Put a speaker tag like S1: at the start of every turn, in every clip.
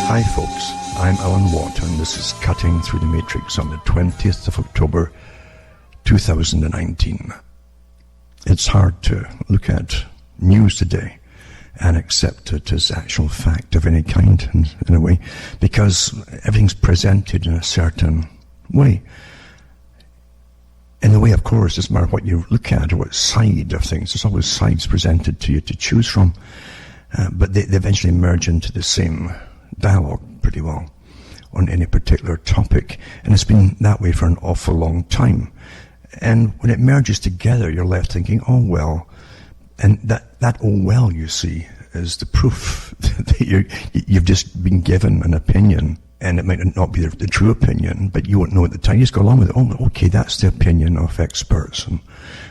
S1: Hi folks, I'm Alan Watt and this is Cutting Through the Matrix on the 20th of October 2019. It's hard to look at news today and accept it as actual fact of any kind in a way, because everything's presented in a certain way. In the way, of course, it doesn't matter what you look at or what side of things. There's always sides presented to you to choose from, but they eventually merge into the same dialogue pretty well on any particular topic, and it's been that way for an awful long time. And when it merges together, you're left thinking, oh well, and that oh well, you see, is the proof that you've just been given an opinion, and it might not be the true opinion, but you won't know at the time. You just go along with it. Oh, okay, that's the opinion of experts,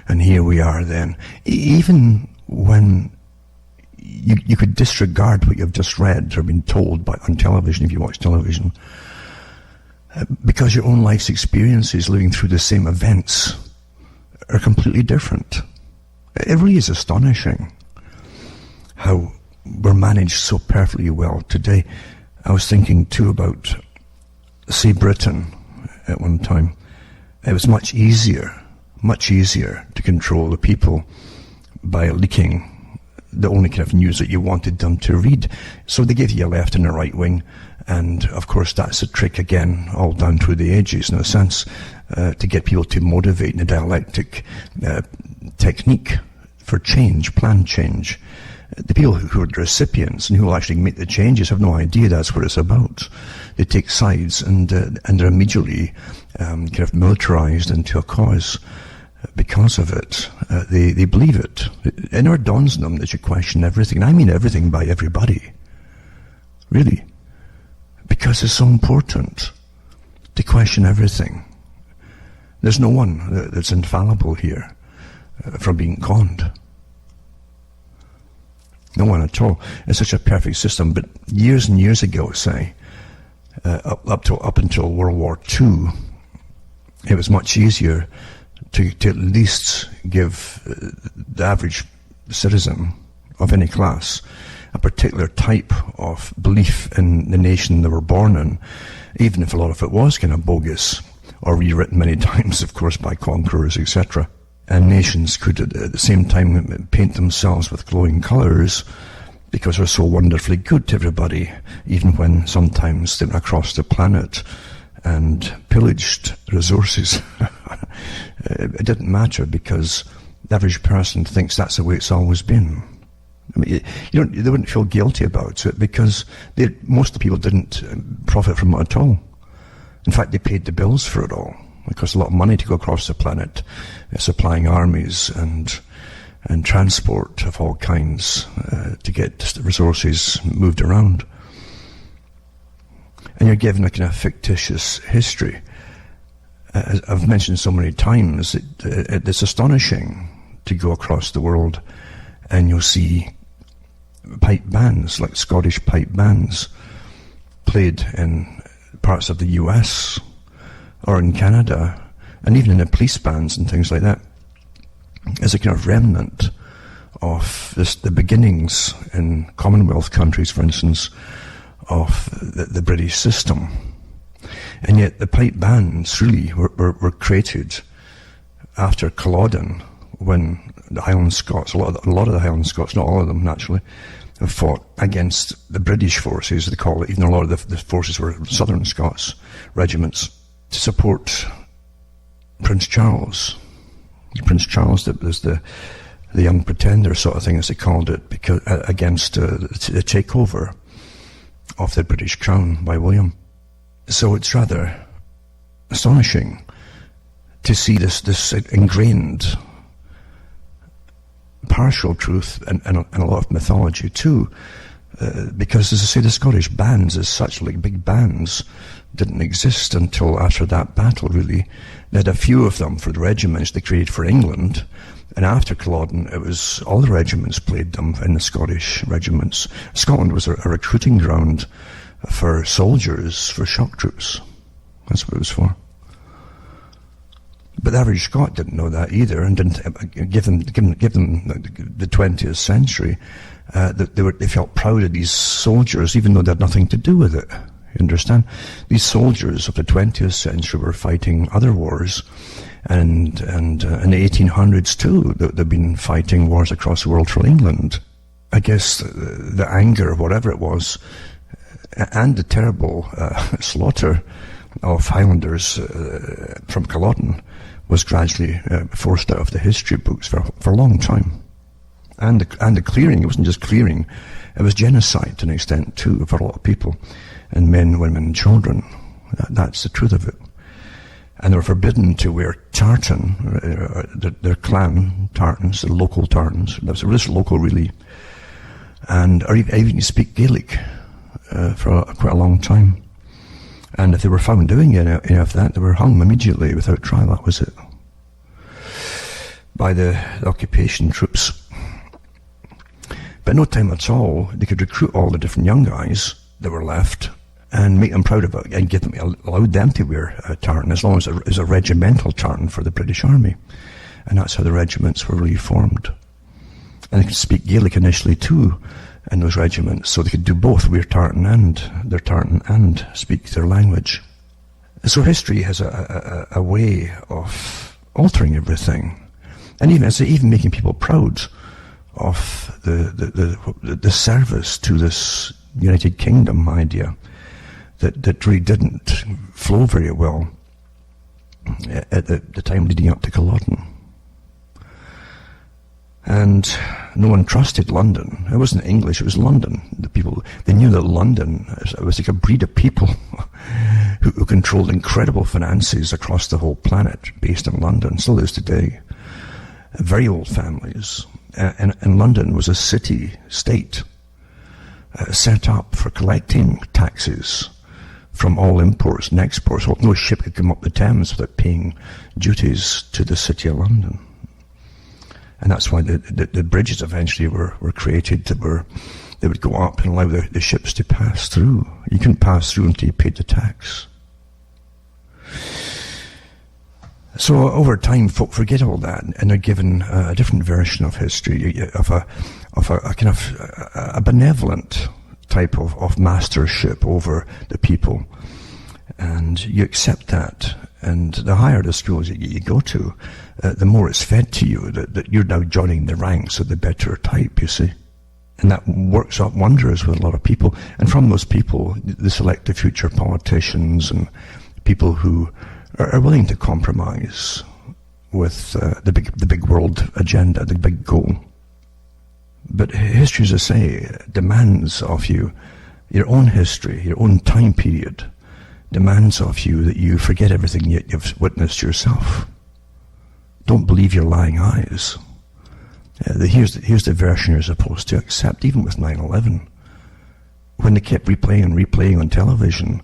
S1: and here we are then. Even when you could disregard what you've just read or been told on television, if you watch television, because your own life's experiences living through the same events are completely different. It really is astonishing how we're managed so perfectly well today. I was thinking too about, say, Britain at one time. It was much easier to control the people by leaking the only kind of news that you wanted them to read. So they gave you a left and a right wing, and of course that's a trick again, all down through the ages in a sense, to get people to motivate in a dialectic technique for change, planned change. The people who are the recipients and who will actually make the changes have no idea that's what it's about. They take sides and they're immediately kind of militarized into a cause. Because of it, they believe it. It never dawns on them that you question everything. And I mean everything by everybody. Really. Because it's so important to question everything. There's no one that's infallible here from being conned. No one at all. It's such a perfect system. But years and years ago, say, up until World War II, it was much easier to at least give the average citizen of any class a particular type of belief in the nation they were born in, even if a lot of it was kind of bogus or rewritten many times, of course, by conquerors, etc. And nations could at the same time paint themselves with glowing colours because they're so wonderfully good to everybody, even when sometimes they went across the planet and pillaged resources. It didn't matter because the average person thinks that's the way it's always been. I mean, they wouldn't feel guilty about it because most of the people didn't profit from it at all. In fact, they paid the bills for it all. It cost a lot of money to go across the planet, supplying armies and transport of all kinds to get the resources moved around. And you're given a kind of fictitious history. As I've mentioned so many times, it's astonishing to go across the world and you'll see pipe bands, like Scottish pipe bands, played in parts of the US or in Canada, and even in the police bands and things like that, as a kind of remnant of the beginnings in Commonwealth countries, for instance, of the British system. And yet the pipe bands really were created after Culloden, when the Highland Scots, a lot of the Highland Scots, not all of them naturally, have fought against the British forces, they call it, even a lot of the forces were Southern Scots regiments, to support Prince Charles. Prince Charles, that was the young pretender sort of thing, as they called it, because against the takeover of the British crown by William. So it's rather astonishing to see this ingrained partial truth and a lot of mythology too, because, as I say, the Scottish bands as such, like big bands, didn't exist until after that battle, really. They had a few of them for the regiments they created for England, and after Culloden, it was all the regiments played them in the Scottish regiments. Scotland was a recruiting ground for soldiers, for shock troops. That's what it was for. But the average Scot didn't know that either, and didn't give them the 20th century. That they felt proud of these soldiers, even though they had nothing to do with it. You understand? These soldiers of the 20th century were fighting other wars, and in the 1800s too, they've been fighting wars across the world for England. I guess the anger, or whatever it was, and the terrible slaughter of Highlanders from Culloden was gradually forced out of the history books for a long time. And the clearing, it wasn't just clearing, it was genocide to an extent too for a lot of people, and men, women, and children. That's the truth of it. And they were forbidden to wear tartan, their clan tartans, the local tartans. That was just local, really. Or even speak Gaelic for quite a long time. And if they were found doing any of that, they were hung immediately without trial. That was it. By the occupation troops. But no time at all, they could recruit all the different young guys that were left and make them proud of it, and allowed them to wear a tartan, as long as it was a regimental tartan for the British Army. And that's how the regiments were really formed. And they could speak Gaelic initially too in those regiments, so they could do both, wear tartan and speak their language. So history has a way of altering everything, and even making people proud of the service to this United Kingdom idea that really didn't flow very well at the time leading up to Culloden. And no one trusted London. It wasn't English, it was London. They knew that London was like a breed of people who controlled incredible finances across the whole planet, based in London, still is today. Very old families. And London was a city-state set up for collecting taxes from all imports and exports. No ship could come up the Thames without paying duties to the City of London. And that's why the bridges eventually were created they would go up and allow the ships to pass through. You couldn't pass through until you paid the tax. So over time, folk forget all that, and they're given a different version of history, of a kind of a benevolent type of mastership over the people, and you accept that. And the higher the schools you go to, the more it's fed to you that you're now joining the ranks of the better type, you see. And that works up wonders with a lot of people. And from those people, they select the future politicians and people who are willing to compromise with the big world agenda, the big goal. But history, as I say, demands of you, your own history, your own time period, demands of you that you forget everything you've witnessed yourself. Don't believe your lying eyes. Here's the version you're supposed to accept, even with 9/11. When they kept replaying on television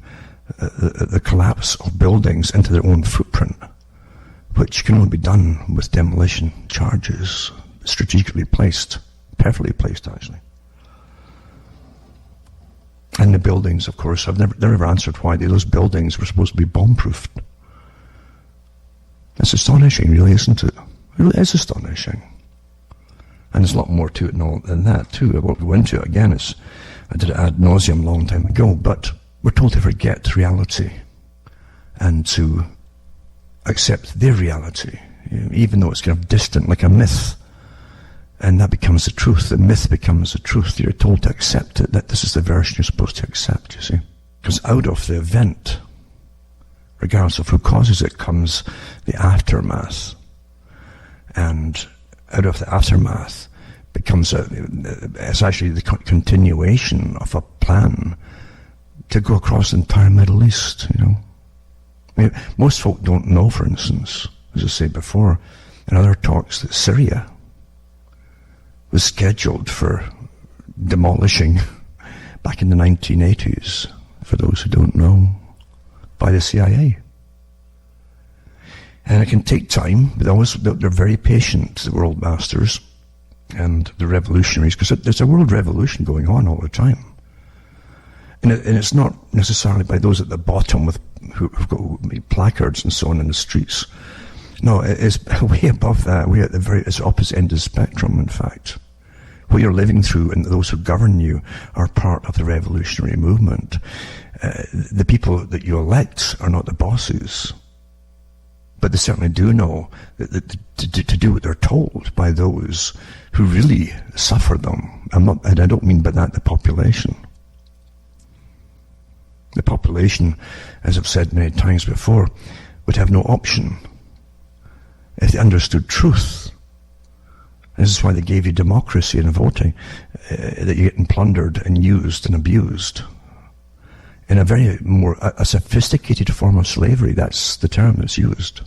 S1: the collapse of buildings into their own footprint, which can only be done with demolition charges, strategically placed, perfectly placed actually. And the buildings, of course, I've never answered why those buildings were supposed to be bomb-proofed. It's astonishing, really, isn't it? It really is astonishing. And there's a lot more to it than that, too. I won't go into it again. I did it ad nauseum a long time ago, but we're told to forget reality and to accept their reality, even though it's kind of distant, like a myth. And that becomes the truth. The myth becomes the truth. You're told to accept it, that this is the version you're supposed to accept, you see. Because out of the event, regardless of who causes it, comes the aftermath. And out of the aftermath becomes it's actually the continuation of a plan to go across the entire Middle East, you know. I mean, most folk don't know, for instance, as I said before, in other talks, that Syria was scheduled for demolishing back in the 1980s, for those who don't know, by the CIA. And it can take time, but they're very patient, the world masters and the revolutionaries, because there's a world revolution going on all the time. And it's not necessarily by those at the bottom who've got placards and so on in the streets No, it's way above that. We're at it's opposite end of the spectrum, in fact. What you're living through and those who govern you are part of the revolutionary movement. The people that you elect are not the bosses. But they certainly do know that to do what they're told by those who really suffer them. And I don't mean by that the population. The population, as I've said many times before, would have no option if they understood truth. This is why they gave you democracy and voting, that you're getting plundered and used and abused. In a very a sophisticated form of slavery, that's the term that's used.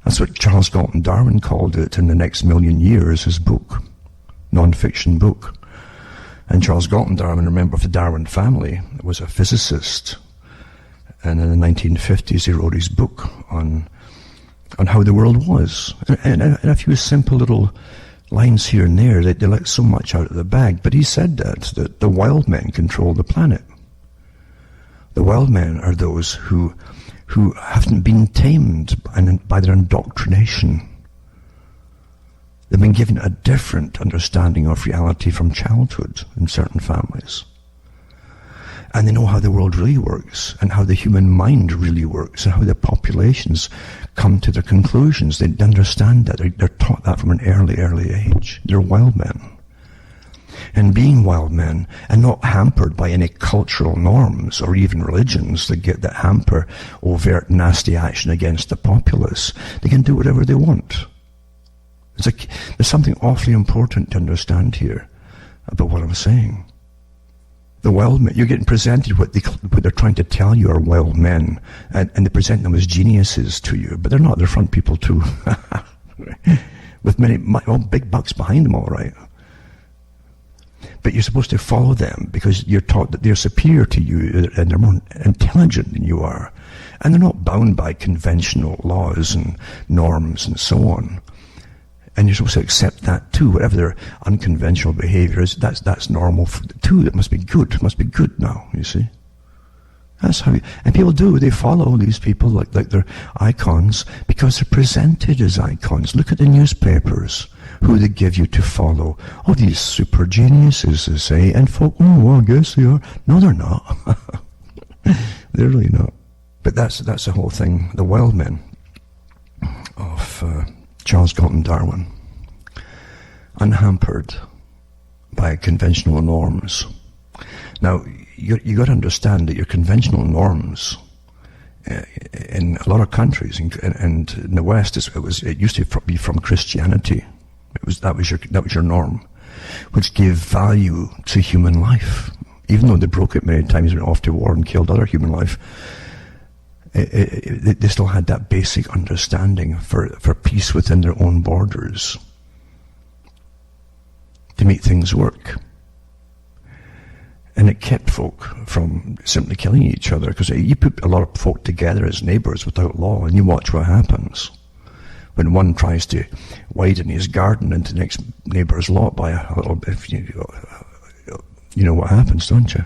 S1: That's what Charles Galton Darwin called it in The Next Million Years, his book, non-fiction book. And Charles Galton Darwin, a member of the Darwin family, was a physicist. And in the 1950s, he wrote his book on how the world was. And a few simple little lines here and there, they let so much out of the bag. But he said that the wild men control the planet. The wild men are those who haven't been tamed by their indoctrination. They've been given a different understanding of reality from childhood in certain families. And they know how the world really works, and how the human mind really works, and how the populations come to their conclusions. They understand that. They're taught that from an early age. They're wild men. And being wild men, and not hampered by any cultural norms or even religions that hamper overt nasty action against the populace, they can do whatever they want. There's something awfully important to understand here about what I'm saying. The wild men, you're getting presented what they're trying to tell you are wild men, and they present them as geniuses to you, but they're not. They're front people too, with big bucks behind them, all right. But you're supposed to follow them because you're taught that they're superior to you and they're more intelligent than you are, and they're not bound by conventional laws and norms and so on. And you're supposed to accept that too, whatever their unconventional behavior is. That's normal too. It must be good. It must be good now. You see, that's how. And people do. They follow these people like they're icons because they're presented as icons. Look at the newspapers. Who they give you to follow. Oh, these super geniuses, they say. And folk, oh, well, I guess they are. No, they're not. They're really not. But that's the whole thing. The wild men of Charles Galton Darwin, unhampered by conventional norms. Now, you got to understand that your conventional norms in a lot of countries, and in the West, it used to be from Christianity. That was your norm, which gave value to human life. Even though they broke it many times, went off to war and killed other human life, they still had that basic understanding for peace within their own borders, to make things work. And it kept folk from simply killing each other, because you put a lot of folk together as neighbours without law, and you watch what happens. When one tries to widen his garden into the next neighbour's lot by a little bit, you know what happens, don't you?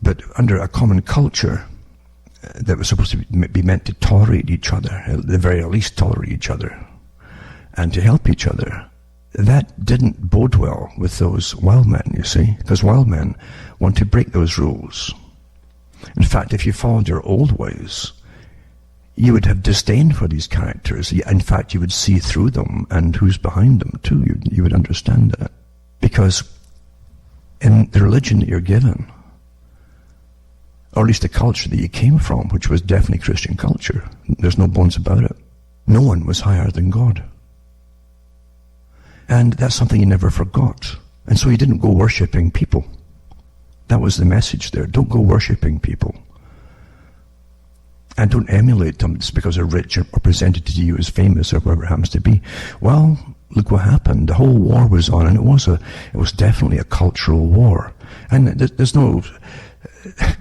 S1: But under a common culture that was supposed to be meant to tolerate each other, at the very least tolerate each other, and to help each other, that didn't bode well with those wild men, you see, because wild men want to break those rules. In fact, if you followed your old ways, you would have disdain for these characters. In fact, you would see through them and who's behind them too. You would understand that. Because in the religion that you're given, or at least the culture that you came from, which was definitely Christian culture, there's no bones about it, no one was higher than God. And that's something you never forgot. And so you didn't go worshipping people. That was the message there. Don't go worshipping people. And don't emulate them just because they're rich or presented to you as famous or whatever it happens to be. Well, look what happened. The whole war was on, and it was definitely a cultural war. And there's no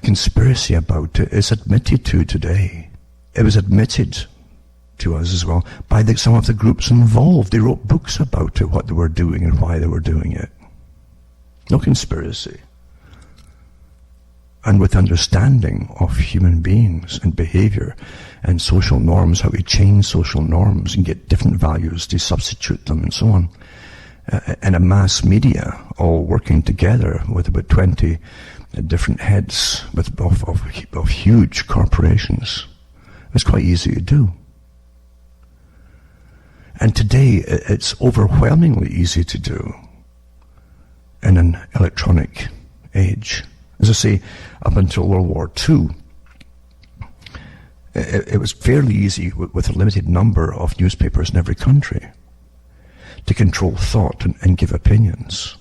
S1: conspiracy about it. It's admitted to today. It was admitted to us as well by some of the groups involved. They wrote books about it, what they were doing and why they were doing it. No conspiracy. and with understanding of human beings and behavior and social norms, how to change social norms and get different values to substitute them and so on. And a mass media all working together with about 20 different heads of huge corporations. It's quite easy to do. And today it's overwhelmingly easy to do in an electronic age. As I say, up until World War II, it was fairly easy with a limited number of newspapers in every country to control thought and give opinions.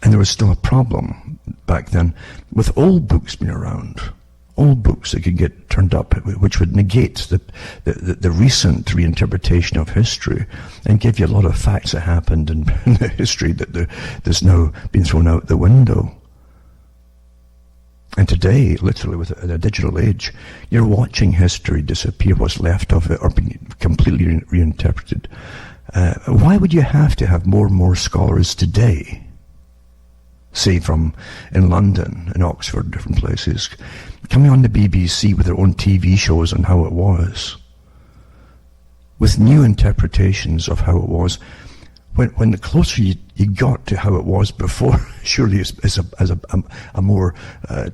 S1: And there was still a problem back then with old books being around. Old books that could get turned up, which would negate the recent reinterpretation of history and give you a lot of facts that happened in the history that's now been thrown out the window. And today, literally with a digital age, you're watching history disappear, what's left of it, or being completely reinterpreted. Why would you have to have more and more scholars today, say from in London, in Oxford, different places, coming on the BBC with their own TV shows on how it was, with new interpretations of how it was, when the closer you got to how it was before, surely is a more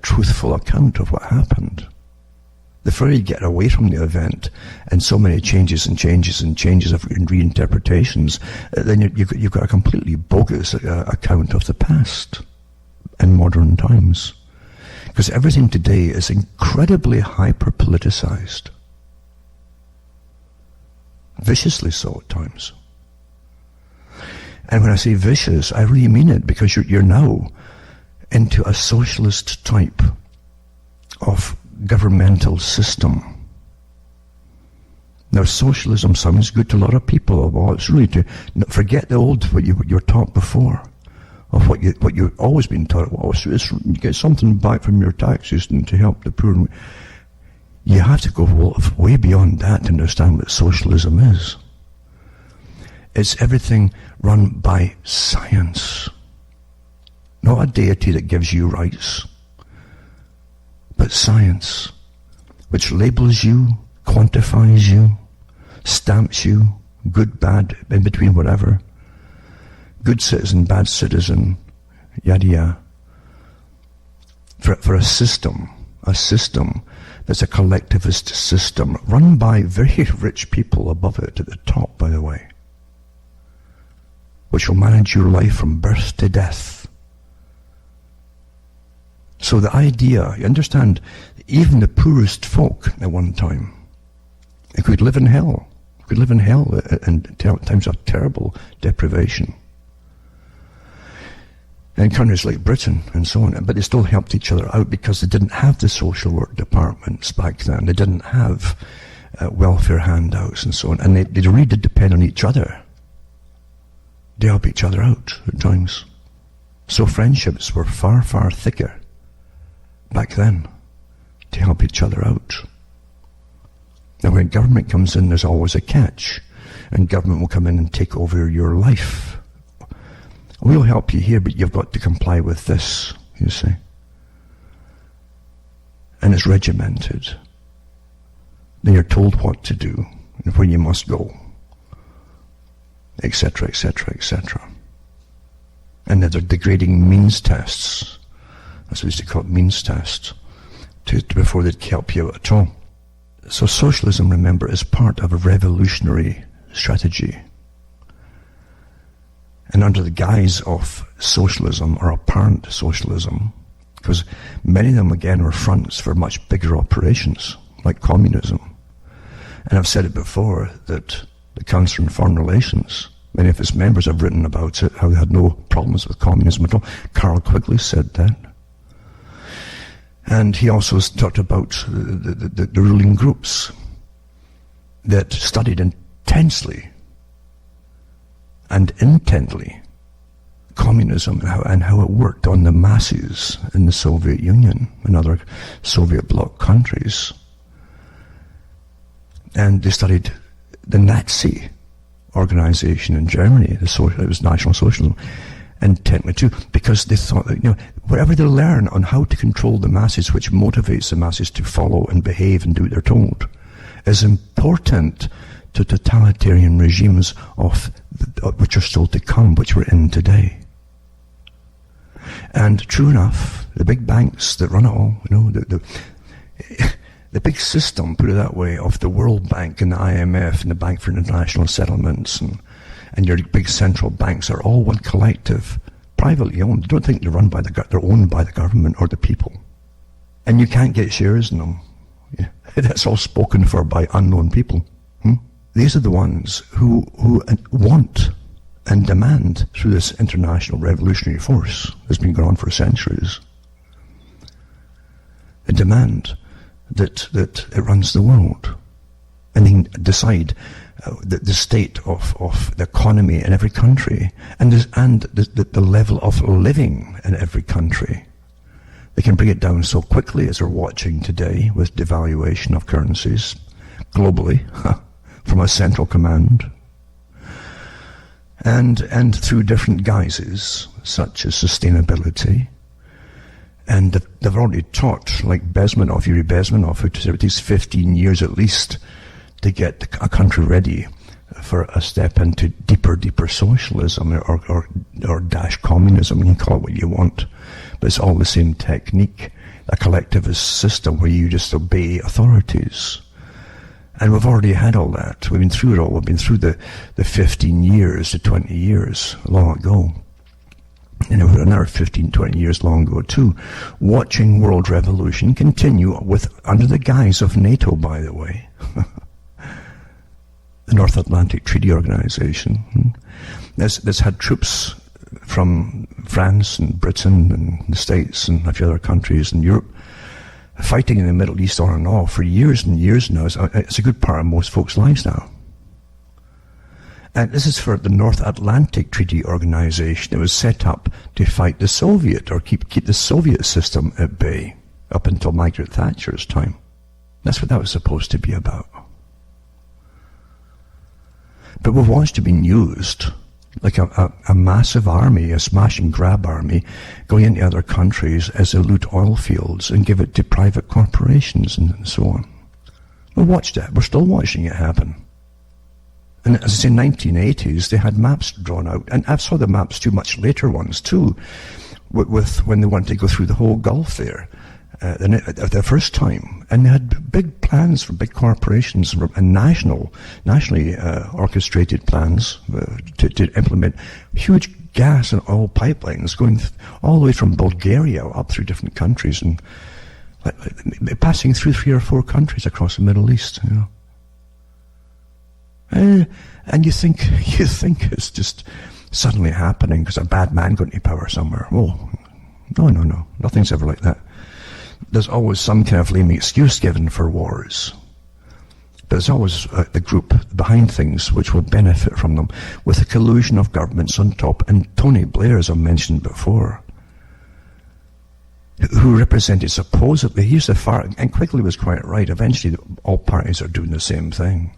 S1: truthful account of what happened. The further you get away from the event, and so many changes and changes and changes of reinterpretations, then you've got a completely bogus account of the past in modern times. Because everything today is incredibly hyper-politicized. Viciously so at times. And when I say vicious, I really mean it, because you're now into a socialist type of governmental system. Now, socialism sounds good to a lot of people. Well, it's really to forget the old, what you were taught before, of what you've always been taught. Well, it's you get something back from your taxes and to help the poor. You have to go way beyond that to understand what socialism is. It's everything run by science. Not a deity that gives you rights, but science, which labels you, quantifies you, stamps you, good, bad, in between, whatever. Good citizen, bad citizen, yada yada. For a system that's a collectivist system, run by very rich people above it at the top, by the way, which will manage your life from birth to death. So the idea, you understand, even the poorest folk at one time, they could live in hell. Could live in hell in times of terrible deprivation. In countries like Britain and so on, but they still helped each other out because they didn't have the social work departments back then. They didn't have welfare handouts and so on, and they really did depend on each other. They help each other out at times. So friendships were far, far thicker back then to help each other out. Now when government comes in, there's always a catch, and government will come in and take over your life. We'll help you here, but you've got to comply with this, you see. And it's regimented. Then you're told what to do and where you must go, etc., etc., etc. And they're degrading means tests. That's what we used to call it, means tests, before they'd help you out at all. So socialism, remember, is part of a revolutionary strategy. And under the guise of socialism, or apparent socialism, because many of them, again, are fronts for much bigger operations, like communism. And I've said it before, that the Council on Foreign Relations, many of its members have written about it, how they had no problems with communism at all. Carl Quigley said that. And he also talked about the ruling groups that studied intensely and intently communism and how it worked on the masses in the Soviet Union and other Soviet bloc countries. And they studied the Nazi organization in Germany, it was National Socialism, intently too, because they thought that, whatever they learn on how to control the masses, which motivates the masses to follow and behave and do what they're told, is important to totalitarian regimes which are still to come, which we're in today. And true enough, the big banks that run it all, the big system, put it that way, of the World Bank and the IMF and the Bank for International Settlements and your big central banks are all one collective, privately owned. I don't think they're run by they're owned by the government or the people. And you can't get shares in them. Yeah. That's all spoken for by unknown people. These are the ones who want and demand, through this international revolutionary force that's been going on for centuries, they demand that it runs the world, and they can decide the state of the economy in every country and the level of living in every country. They can bring it down so quickly, as we're watching today with devaluation of currencies globally from a central command, and through different guises such as sustainability. And they've already taught, like Yuri Bezmenov, who took 15 years at least to get a country ready for a step into deeper socialism or dash communism. You can call it what you want, but it's all the same technique, a collectivist system where you just obey authorities. And we've already had all that. We've been through it all. We've been through the 15 years to 20 years long ago. And another 15, 20 years long ago too, watching world revolution continue under the guise of NATO, by the way. The North Atlantic Treaty Organization. That's had troops from France and Britain and the States and a few other countries in Europe fighting in the Middle East on and off for years and years now. It's a good part of most folks' lives now. And this is for the North Atlantic Treaty Organization. It was set up to fight the Soviet, or keep the Soviet system at bay, up until Margaret Thatcher's time. That's what that was supposed to be about. But we've watched it being used like a massive army, a smash and grab army, going into other countries as they loot oil fields and give it to private corporations and so on. We watched it. We're still watching it happen. And as I say, 1980s, they had maps drawn out. And I saw the maps too, much later ones too, with when they wanted to go through the whole Gulf there, the first time. And they had big plans for big corporations and nationally orchestrated plans to implement huge gas and oil pipelines going all the way from Bulgaria up through different countries and passing through 3 or 4 countries across the Middle East, and you think it's just suddenly happening because a bad man got into power somewhere. Oh, no, nothing's ever like that. There's always some kind of lame excuse given for wars. But there's always the group behind things which will benefit from them, with a collusion of governments on top. And Tony Blair, as I mentioned before, who represented supposedly, he's the far, and Quigley was quite right, eventually all parties are doing the same thing.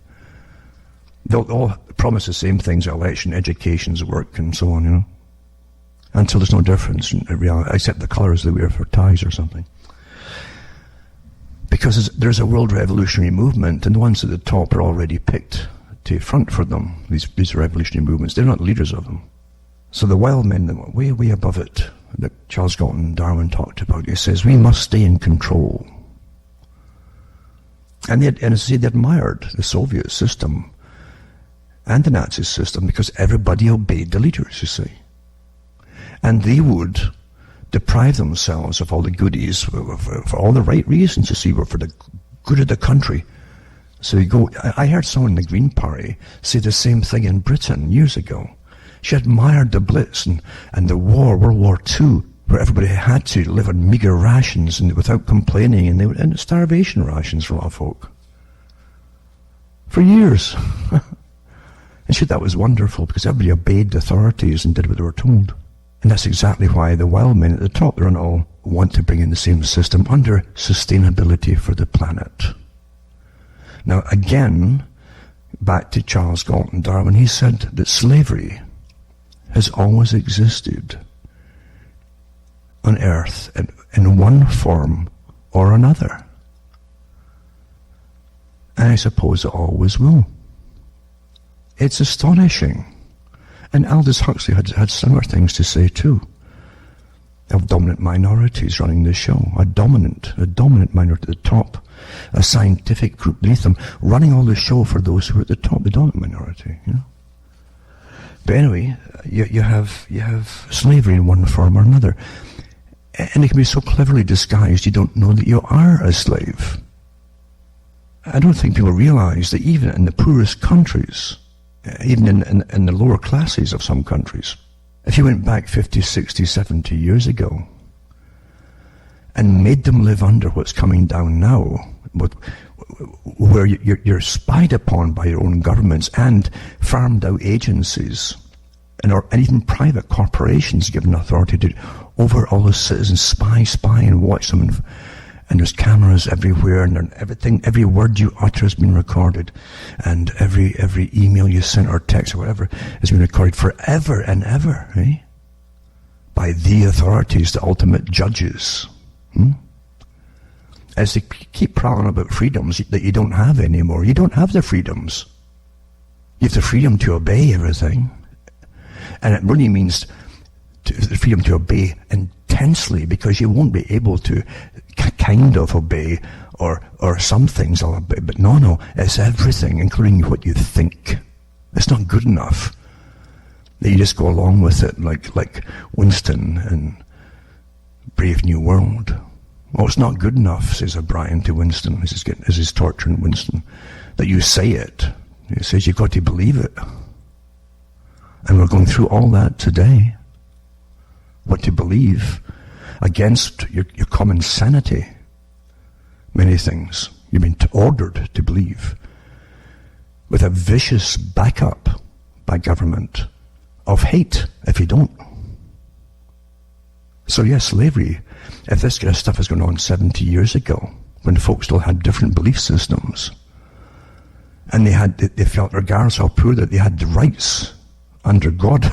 S1: They'll all promise the same things: election, education's work, and so on, until there's no difference in reality, except the colours they wear for ties or something. Because there's a world revolutionary movement, and the ones at the top are already picked to front for them, these revolutionary movements. They're not leaders of them. So the wild men that were way, way above it, that Charles Galton Darwin talked about, he says, we must stay in control. And as I say, they admired the Soviet system and the Nazi system because everybody obeyed the leaders, you see. And they would deprive themselves of all the goodies for all the right reasons, you see, were for the good of the country. So you go, I heard someone in the Green Party say the same thing in Britain years ago. She admired the Blitz and the war, World War II, where everybody had to live on meager rations and without complaining, and they were in starvation rations for a lot of folk. For years. And she thought that was wonderful because everybody obeyed the authorities and did what they were told. And that's exactly why the wild men at the top, they're all want to bring in the same system under sustainability for the planet. Now again, back to Charles Galton Darwin, he said that slavery has always existed on earth in one form or another. And I suppose it always will. It's astonishing. And Aldous Huxley had similar things to say too. Of dominant minorities running the show. A dominant minority at the top. A scientific group beneath them, running all the show for those who are at the top, the dominant minority, you know. But anyway, you have slavery in one form or another. And it can be so cleverly disguised you don't know that you are a slave. I don't think people realize that even in the poorest countries, even in the lower classes of some countries, if you went back 50, 60, 70 years ago and made them live under what's coming down now, where you're spied upon by your own governments and farmed out agencies and even private corporations given authority to over all the citizens, spy and watch them, and there's cameras everywhere, and everything, every word you utter has been recorded, and every email you sent or text or whatever has been recorded forever and ever, eh? By the authorities, the ultimate judges. As they keep prowling about freedoms that you don't have anymore. You don't have the freedoms. You have the freedom to obey everything. And it really means the freedom to obey intensely, because you won't be able to kind of obey or some things I'll obey. But no, it's everything, including what you think. It's not good enough that you just go along with it like Winston in Brave New World. Well, it's not good enough, says O'Brien to Winston as he's torturing Winston, that you say it. He says you've got to believe it. And we're going through all that today. What to believe against your common sanity. Many things you've been ordered to believe, with a vicious backup by government of hate if you don't. So yes, slavery, if this kind of stuff was going on 70 years ago, when folks still had different belief systems, and they felt, regardless how poor, that they had the rights under God,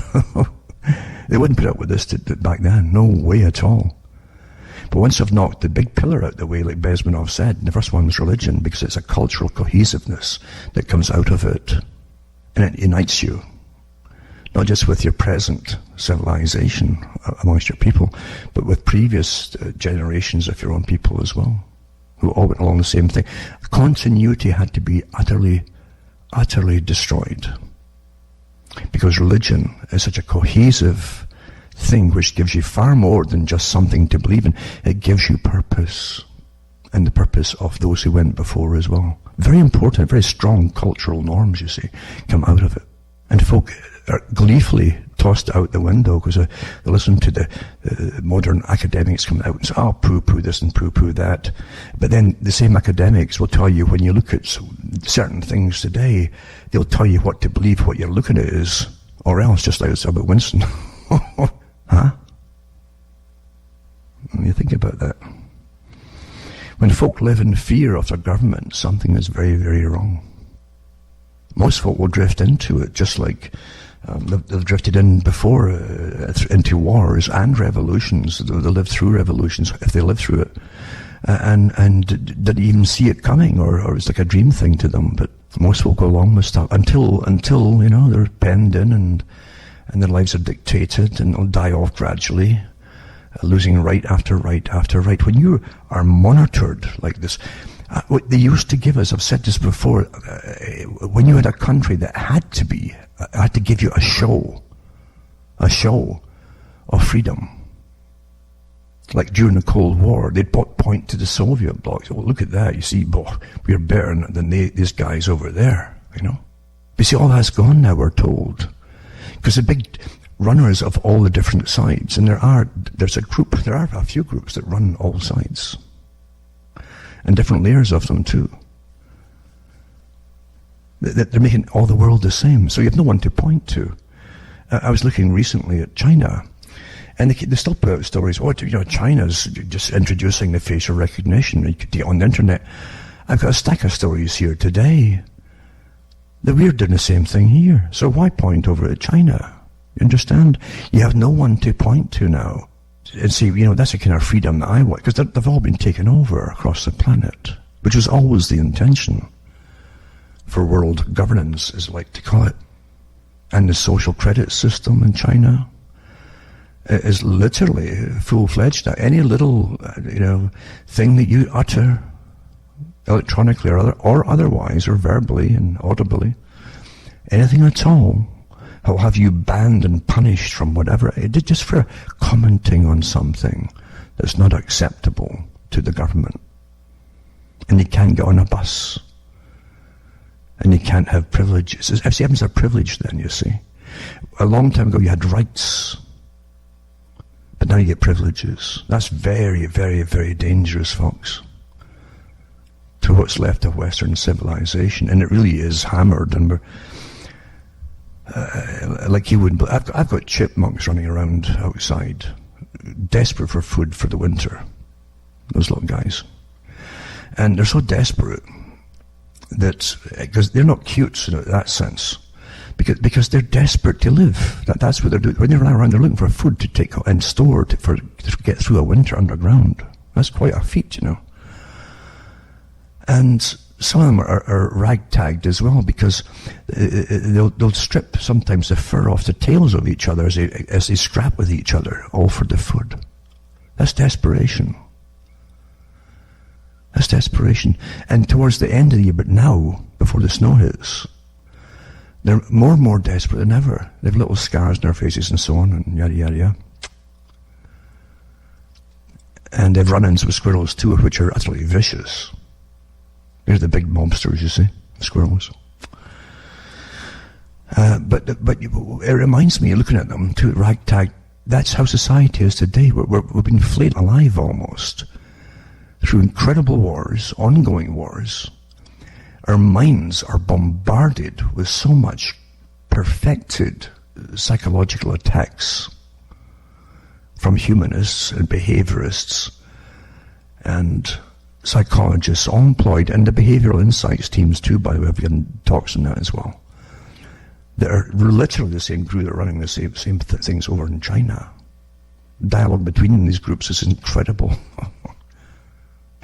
S1: they wouldn't put up with this back then. No way at all. But once they've knocked the big pillar out the way, like Bezmenov said, the first one was religion, because it's a cultural cohesiveness that comes out of it. And it unites you, not just with your present civilization amongst your people, but with previous generations of your own people as well, who all went along the same thing. Continuity had to be utterly destroyed, because religion is such a cohesive thing which gives you far more than just something to believe in. It gives you purpose, and the purpose of those who went before as well. Very important, very strong cultural norms, you see, come out of it. And folk are gleefully tossed out the window because they listen to the modern academics coming out and say, oh, poo-poo this and poo-poo that. But then the same academics will tell you, when you look at certain things today, they'll tell you what to believe, what you're looking at is, or else, just like it's about Winston. Huh? When you think about that. When folk live in fear of their government, something is very, very wrong. Most folk will drift into it, just like they've drifted in before into wars and revolutions. They'll live through revolutions if they live through it, and didn't even see it coming, or it's like a dream thing to them. But most folk go along with stuff until you know, they're penned in and their lives are dictated, and they'll die off gradually, losing right after right after right. When you are monitored like this, what they used to give us, I've said this before, when you had a country that had to give you a show of freedom. Like during the Cold War, they'd point to the Soviet bloc. Well, look at that, you see, we're better than these guys over there, you know. But you see, all that's gone now, we're told. Because the big runners of all the different sides, and there are a few groups that run all sides. And different layers of them too. They're making all the world the same, so you have no one to point to. I was looking recently at China, and they still put out stories. Oh, you know, China's just introducing the facial recognition. You could get on the internet. I've got a stack of stories here today that we're doing the same thing here. So why point over at China? You understand? You have no one to point to now and say, that's the kind of freedom that I want, because they've all been taken over across the planet, which was always the intention for world governance, as I like to call it. And the social credit system in China is literally full-fledged now. Any little, thing that you utter electronically or otherwise, or verbally and audibly, anything at all, will have you banned and punished from whatever, just for commenting on something that's not acceptable to the government. And you can't get on a bus. And you can't have privileges. Everything's a privilege then, you see. A long time ago you had rights, but now you get privileges. That's very, very, very dangerous, folks, to what's left of Western civilization. And it really is hammered. And we're, like you wouldn't. I've got chipmunks running around outside, desperate for food for the winter. Those little guys, and they're so desperate that, because they're not cute in that sense, because they're desperate to live. That's what they're doing. When they run around, they're looking for food to take and store to get through a winter underground. That's quite a feat, And some of them are ragtagged as well, because they'll strip sometimes the fur off the tails of each other as they scrap with each other, all for the food. That's desperation. That's desperation. And towards the end of the year, but now, before the snow hits, they're more and more desperate than ever. They have little scars in their faces and so on, and yada, yada, yada. And they've run-ins with squirrels too, which are utterly vicious. They're the big mobsters, you see, squirrels. But it reminds me, looking at them, too, ragtag, that's how society is today. We've been flayed alive almost, through incredible wars, ongoing wars. Our minds are bombarded with so much perfected psychological attacks from humanists and behaviorists and psychologists, all employed, and the behavioral insights teams too, by the way. I've given talks on that as well. They're literally the same crew that are running the same things over in China. Dialogue between these groups is incredible.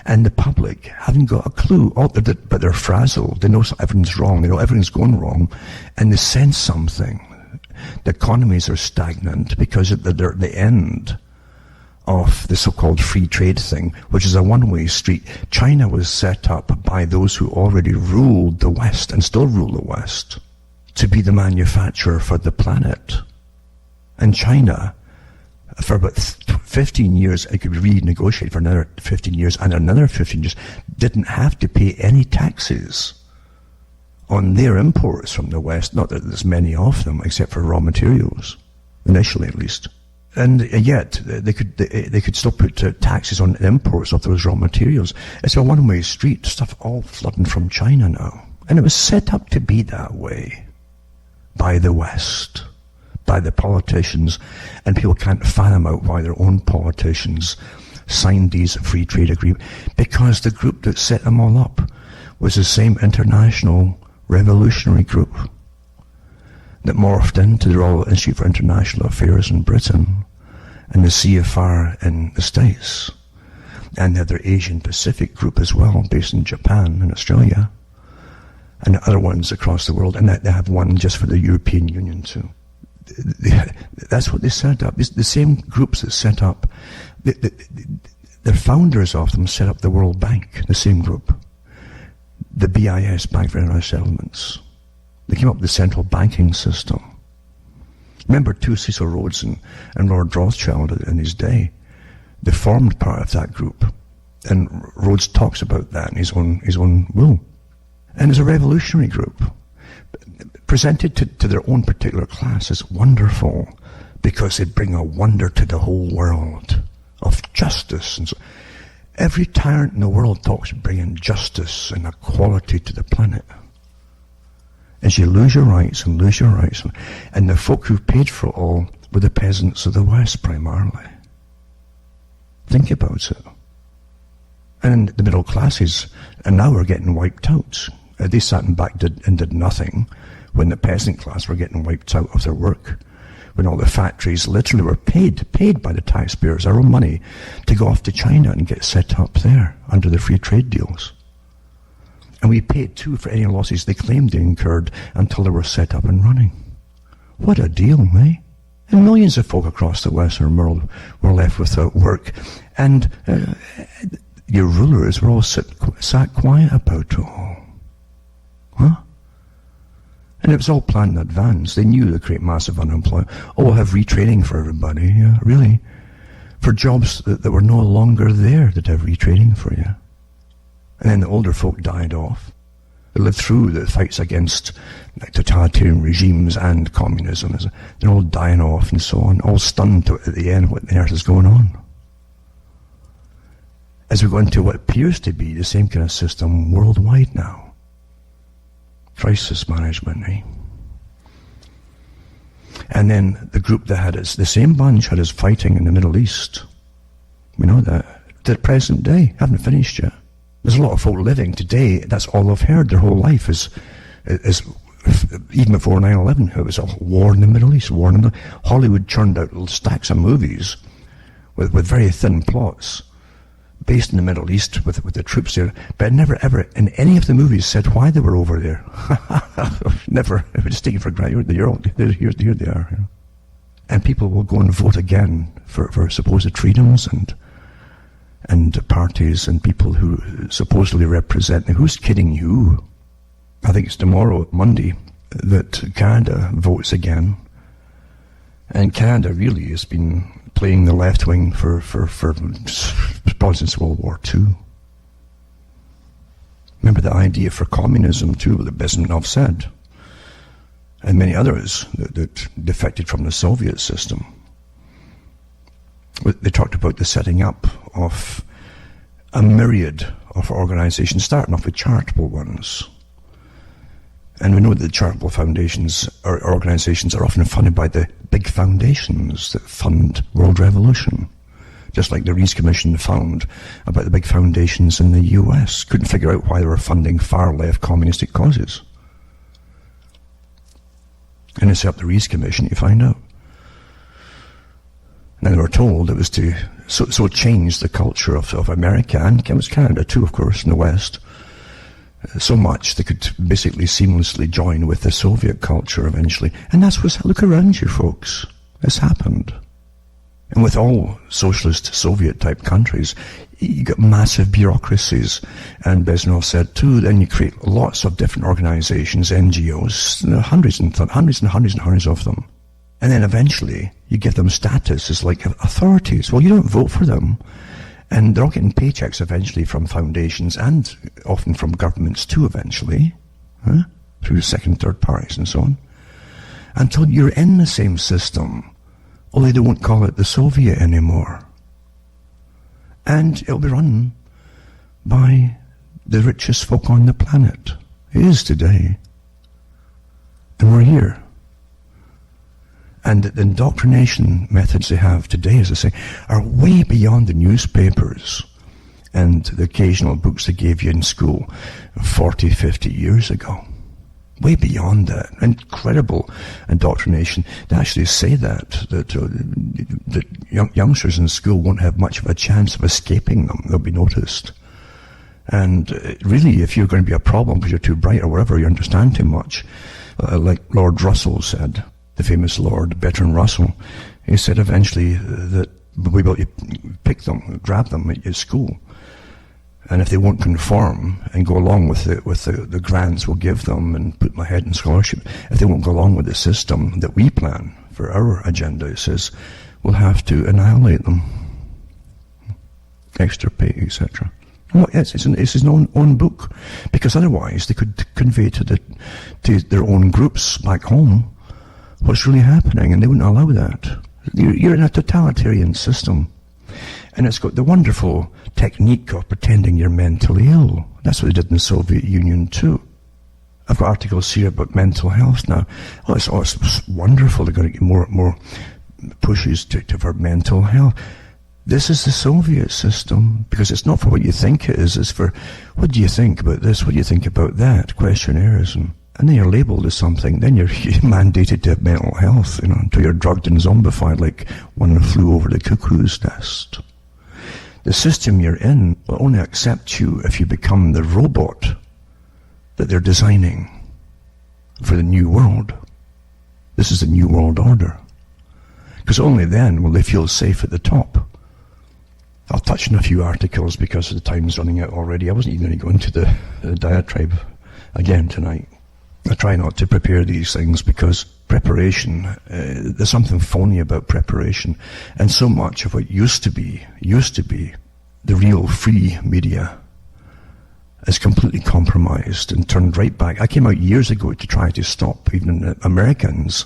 S1: And the public haven't got a clue, but they're frazzled. They know everything's wrong. They know everything's going wrong, and they sense something. The economies are stagnant because they're at the end of the so-called free trade thing, which is a one-way street. China was set up by those who already ruled the West and still rule the West to be the manufacturer for the planet. And China, for about 15 years, it could be renegotiated for another 15 years and another 15 years, didn't have to pay any taxes on their imports from the West. Not that there's many of them, except for raw materials, initially at least. And yet, they could still put taxes on imports of those raw materials. It's a one-way street, stuff all flooding from China now. And it was set up to be that way by the West, by the politicians, and people can't fathom out why their own politicians signed these free trade agreements, because the group that set them all up was the same international revolutionary group that morphed into the Royal Institute for International Affairs in Britain and the CFR in the States. And they have their Asian Pacific group as well, based in Japan and Australia, and other ones across the world, and they have one just for the European Union too. That's what they set up. The same groups that set up, the founders of them set up the World Bank, the same group, the BIS, Bank for International Settlements. They came up with the central banking system. Remember too, Cecil Rhodes and Lord Rothschild in his day, they formed part of that group. And Rhodes talks about that in his own will. And it's a revolutionary group, presented to their own particular class as wonderful, because they bring a wonder to the whole world of justice. And so every tyrant in the world talks of bringing justice and equality to the planet. As you lose your rights and lose your rights, and the folk who paid for it all were the peasants of the West primarily. Think about it. And the middle classes, and now we're getting wiped out. They sat back and did nothing when the peasant class were getting wiped out of their work, when all the factories literally were paid by the taxpayers, our own money, to go off to China and get set up there under the free trade deals. And we paid too for any losses they claimed they incurred until they were set up and running. What a deal, eh? And millions of folk across the Western world were left without work. And your rulers were all sat quiet about it all. Huh? And it was all planned in advance. They knew they'd create massive unemployment. Oh, we'll have retraining for everybody. Yeah, really? For jobs that were no longer there, they'd have retraining for you. And then the older folk died off. They lived through the fights against totalitarian regimes and communism. They're all dying off and so on, all stunned at the end what the earth is going on. As we go into what appears to be the same kind of system worldwide now. Crisis management, eh? And then the group that had us, the same bunch had us fighting in the Middle East. We know that. To the present day, haven't finished yet. There's a lot of folk living today, that's all they've heard their whole life is even before 9/11, it was a war in the Middle East, Hollywood churned out stacks of movies with very thin plots based in the Middle East with the troops there, but never ever in any of the movies said why they were over there. Never. It was just taken for granted. Here they are. You know? And people will go and vote again for supposed freedoms and parties and people who supposedly represent them. Who's kidding you? I think it's tomorrow, Monday, that Canada votes again. And Canada really has been playing the left wing for probably since World War II. Remember the idea for communism too, that Brezhnev said, and many others that defected from the Soviet system. They talked about the setting up of a myriad of organizations, starting off with charitable ones. And we know that the charitable foundations or organizations are often funded by the big foundations that fund world revolution. Just like the Rees Commission found about the big foundations in the US. Couldn't figure out why they were funding far-left communistic causes. And they set up the Rees Commission to find out. And they were told it was to so change the culture of America, and it was Canada too, of course, in the West, so much they could basically seamlessly join with the Soviet culture eventually. And that's what's, look around you folks, it's happened. And with all socialist Soviet-type countries, you got massive bureaucracies. And Brezhnev said too, then you create lots of different organizations, NGOs, hundreds of them. And then eventually, you give them status as like authorities. Well, you don't vote for them. And they're all getting paychecks eventually from foundations and often from governments too eventually, through second, third parties and so on. Until you're in the same system, only they won't call it the Soviet anymore. And it'll be run by the richest folk on the planet. It is today. And we're here. And the indoctrination methods they have today, as I say, are way beyond the newspapers and the occasional books they gave you in school 40, 50 years ago. Way beyond that. Incredible indoctrination. They actually say that youngsters in school won't have much of a chance of escaping them. They'll be noticed. And really, if you're going to be a problem because you're too bright or whatever, you understand too much, like Lord Russell said, the famous Lord Bertrand Russell, he said eventually that we will pick them, grab them at school, and if they won't conform and go along with the grants we'll give them and put my head in scholarship, if they won't go along with the system that we plan for our agenda, he says, we'll have to annihilate them, extirpate, etc. Well, yes, it's his own book, because otherwise they could convey to their own groups back home what's really happening, and they wouldn't allow that. You're in a totalitarian system, and it's got the wonderful technique of pretending you're mentally ill. That's what they did in the Soviet Union too. I've got articles here about mental health now. Oh, it's wonderful. They're going to get more pushes for mental health. This is the Soviet system, because it's not for what you think it is. It's for, what do you think about this? What do you think about that? Questionnaires and then you're labelled as something, then you're mandated to have mental health, until you're drugged and zombified like one that flew over the cuckoo's nest. The system you're in will only accept you if you become the robot that they're designing for the new world. This is the new world order. Because only then will they feel safe at the top. I'll touch on a few articles because the time's running out already. I wasn't even going to go into the diatribe again tonight. I try not to prepare these things because preparation, there's something phony about preparation. And so much of what used to be the real free media is completely compromised and turned right back. I came out years ago to try to stop even Americans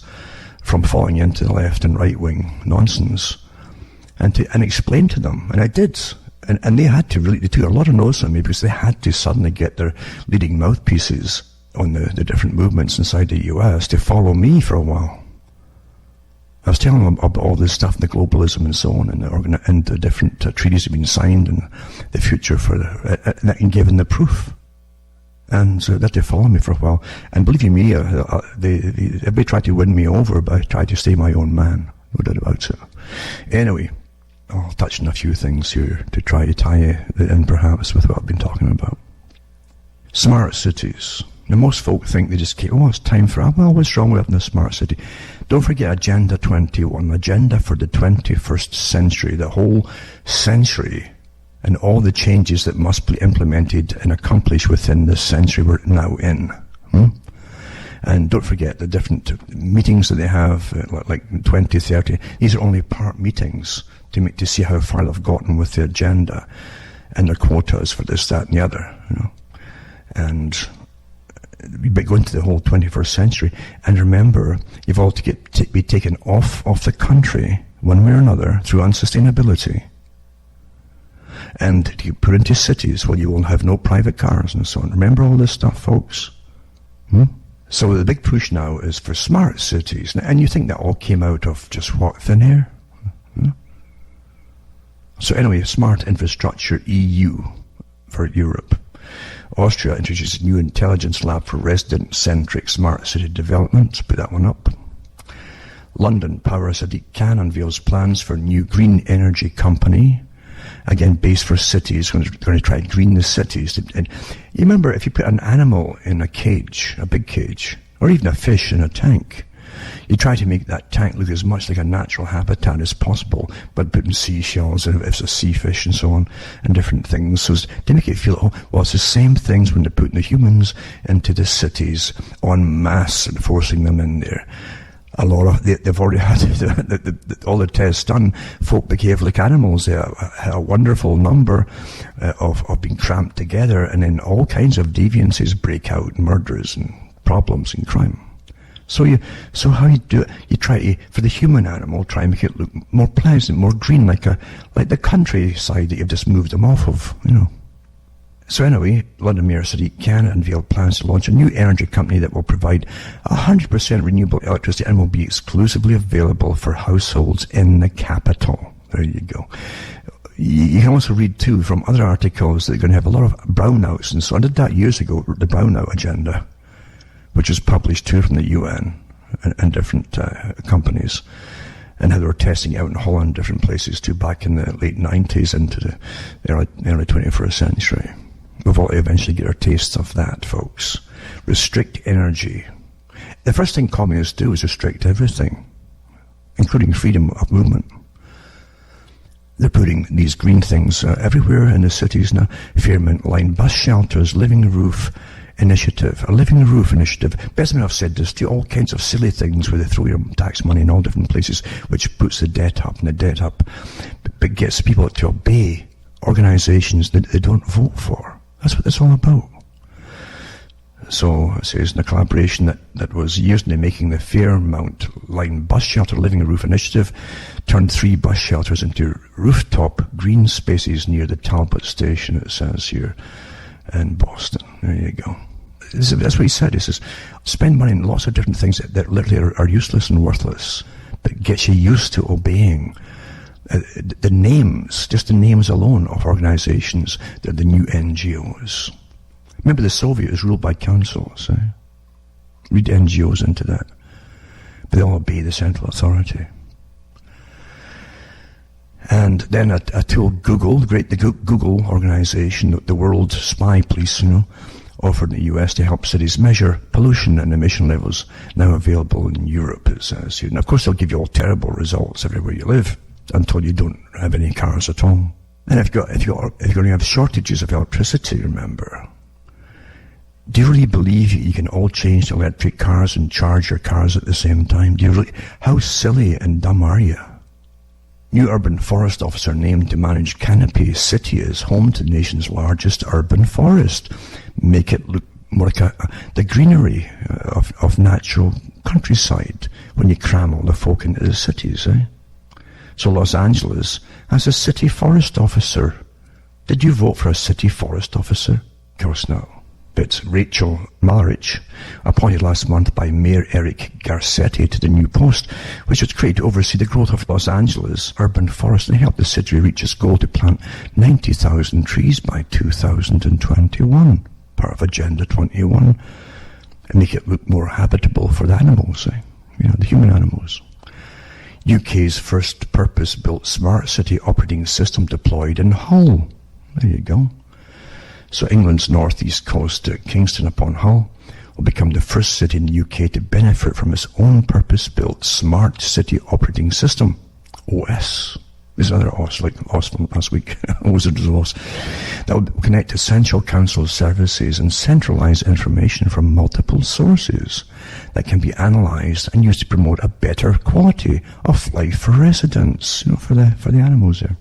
S1: from falling into the left and right-wing nonsense and explain to them. And I did. And they had to really, they took a lot of notice on me because they had to suddenly get their leading mouthpieces on the different movements inside the US to follow me for a while. I was telling them about all this stuff, the globalism and so on, and the different treaties have been signed and the future for and given the proof. And so they had to follow me for a while. And believe you me, everybody tried to win me over, but I tried to stay my own man. No doubt about it. Anyway, I'll touch on a few things here to try to tie it in perhaps with what I've been talking about. Smart cities. Now, most folk think they just keep, it's time for, what's wrong with having a smart city? Don't forget Agenda 21, Agenda for the 21st century, the whole century, and all the changes that must be implemented and accomplished within this century we're now in. And don't forget the different meetings that they have, like 2030. These are only part meetings to see how far they've gotten with the agenda and their quotas for this, that, and the other. And go into the whole 21st century, and remember, you've all to be taken off the country one way or another through unsustainability, and to put into cities where you will have no private cars and so on. Remember all this stuff, folks? So the big push now is for smart cities, and you think that all came out of just what, thin air? So anyway, Smart Infrastructure EU for Europe. Austria introduces a new intelligence lab for resident-centric smart city development. Put that one up. London Power Sadiq Khan unveils plans for new green energy company. Again, based for cities. Going to try to green the cities. And you remember, if you put an animal in a cage, a big cage, or even a fish in a tank, you try to make that tank look as much like a natural habitat as possible, but putting seashells and if it's a sea fish and so on, and different things, so to make it feel, it's the same things when they're putting the humans into the cities en masse and forcing them in there. A lot of they've already had all the tests done. Folk behave like animals. They had a wonderful number of being cramped together, and then all kinds of deviances break out, murders and problems and crime. So how you do it? You try to, for the human animal, try and make it look more pleasant, more green, like the countryside that you've just moved them off of, So anyway, London Mayor Sadiq Khan unveiled plans to launch a new energy company that will provide 100% renewable electricity and will be exclusively available for households in the capital. There you go. You can also read, too, from other articles that they're going to have a lot of brownouts. And so I did that years ago, the brownout agenda, which was published, too, from the UN and different companies, and how they were testing it out in Holland, different places, too, back in the late 90s into the early 21st century. We've all eventually get our tastes of that, folks. Restrict energy. The first thing communists do is restrict everything, including freedom of movement. They're putting these green things everywhere in the cities now. Fairmont Line bus shelters, living roof initiative, a living roof initiative. Bessemer have said this to all kinds of silly things where they throw your tax money in all different places, which puts the debt up and the debt up, but gets people to obey organizations that they don't vote for. That's what it's all about. So it says in a collaboration that was years in the making, the Fairmont Line bus shelter living roof initiative turned 3 bus shelters into rooftop green spaces near the Talbot station, it says here in Boston. There you go. That's what he said. He says, spend money on lots of different things that literally are useless and worthless, but gets you used to obeying the names, just the names alone of organizations. They're the new NGOs. Remember, the Soviet was ruled by councils. Read NGOs into that. But they all obey the central authority. And then a tool, Google, the Google organization, the world spy police, offered in the US to help cities measure pollution and emission levels, now available in Europe, it says. And of course, they'll give you all terrible results everywhere you live until you don't have any cars at all. And if you're going to have shortages of electricity, remember, do you really believe you can all change to electric cars and charge your cars at the same time? How silly and dumb are you? New urban forest officer named to manage Canopy City is home to the nation's largest urban forest. Make it look more like the greenery of natural countryside when you cram all the folk into the cities, eh? So Los Angeles has a city forest officer. Did you vote for a city forest officer? Of course not. But Rachel Malarich, appointed last month by Mayor Eric Garcetti to the new post, which was created to oversee the growth of Los Angeles urban forest and help the city reach its goal to plant 90,000 trees by 2021, part of Agenda 21, and make it look more habitable for the animals, the human animals. UK's first purpose-built smart city operating system deployed in Hull. There you go. So England's northeast coast, Kingston upon Hull, will become the first city in the UK to benefit from its own purpose-built smart city operating system, OS. There's another OS, like OS from last week, Wizards of Oz, that will connect essential council services and centralize information from multiple sources that can be analysed and used to promote a better quality of life for residents, for the animals there.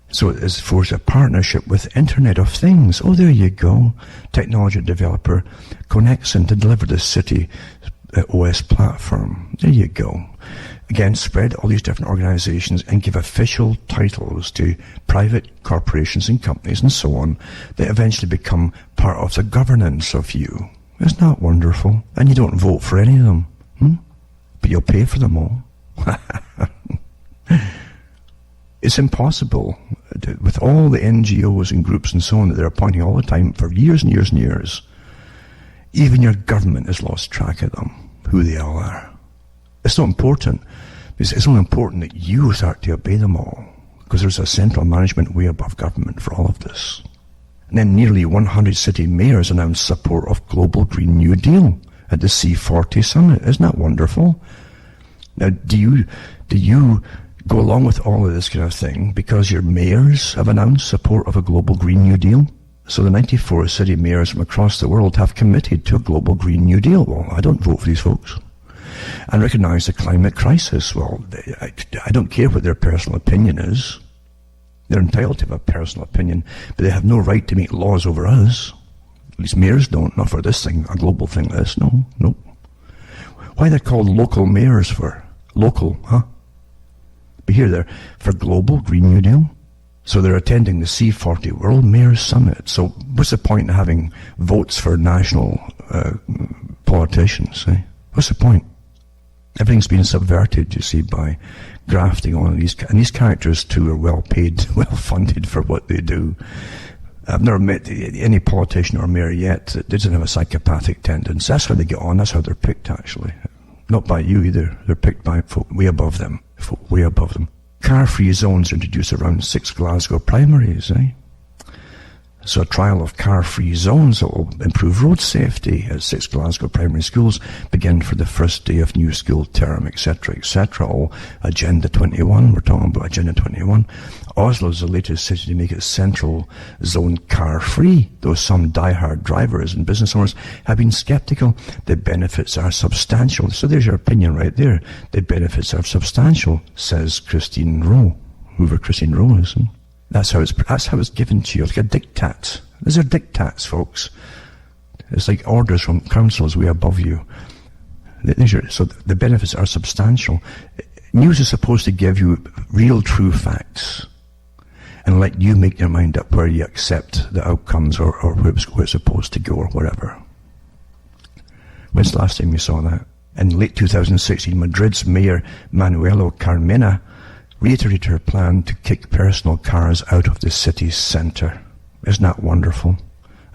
S1: So it is forged a partnership with Internet of Things. Oh, there you go. Technology developer Connexon to deliver the city OS platform. There you go. Again, spread all these different organizations and give official titles to private corporations and companies and so on that eventually become part of the governance of you. Isn't that wonderful? And you don't vote for any of them. But you'll pay for them all. It's impossible, with all the NGOs and groups and so on that they're appointing all the time for years and years and years. Even your government has lost track of them, who they all are. It's not important. It's only important that you start to obey them all, because there's a central management way above government for all of this. And then nearly 100 city mayors announced support of Global Green New Deal at the C40 summit. Isn't that wonderful? Now, do you go along with all of this kind of thing because your mayors have announced support of a Global Green New Deal? So the 94 city mayors from across the world have committed to a Global Green New Deal. Well, I don't vote for these folks. And recognise the climate crisis. Well, I don't care what their personal opinion is. They're entitled to have a personal opinion, but they have no right to make laws over us. At least mayors don't, not for this thing, a global thing like this. No. Why they're called local mayors for? Local, huh? But here they're for Global Green New Deal. So they're attending the C40 World Mayors Summit. So what's the point in having votes for national politicians? Eh? What's the point? Everything's been subverted, you see, by grafting on these. And these characters, too, are well paid, well funded for what they do. I've never met any politician or mayor yet that doesn't have a psychopathic tendency. That's how they get on. That's how they're picked, actually. Not by you either. They're picked by folk way above them. Folk way above them. Car-free zones are introduced around 6 Glasgow primaries, eh? So a trial of car-free zones that will improve road safety at 6 Glasgow primary schools begin for the first day of new school term, etc., etc. All Agenda 21, we're talking about Agenda 21. Oslo is the latest city to make its central zone car-free, though some die-hard drivers and business owners have been sceptical. The benefits are substantial. So there's your opinion right there. The benefits are substantial, says Christine Rowe, whoever Christine Rowe is. That's how it's given to you, like a diktat. These are diktats, folks. It's like orders from councils way above you. So the benefits are substantial. News is supposed to give you real, true facts and let you make your mind up where you accept the outcomes or where it's supposed to go or whatever. When's the last time you saw that? In late 2016, Madrid's Mayor Manuela Carmena reiterated her plan to kick personal cars out of the city's centre. Isn't that wonderful?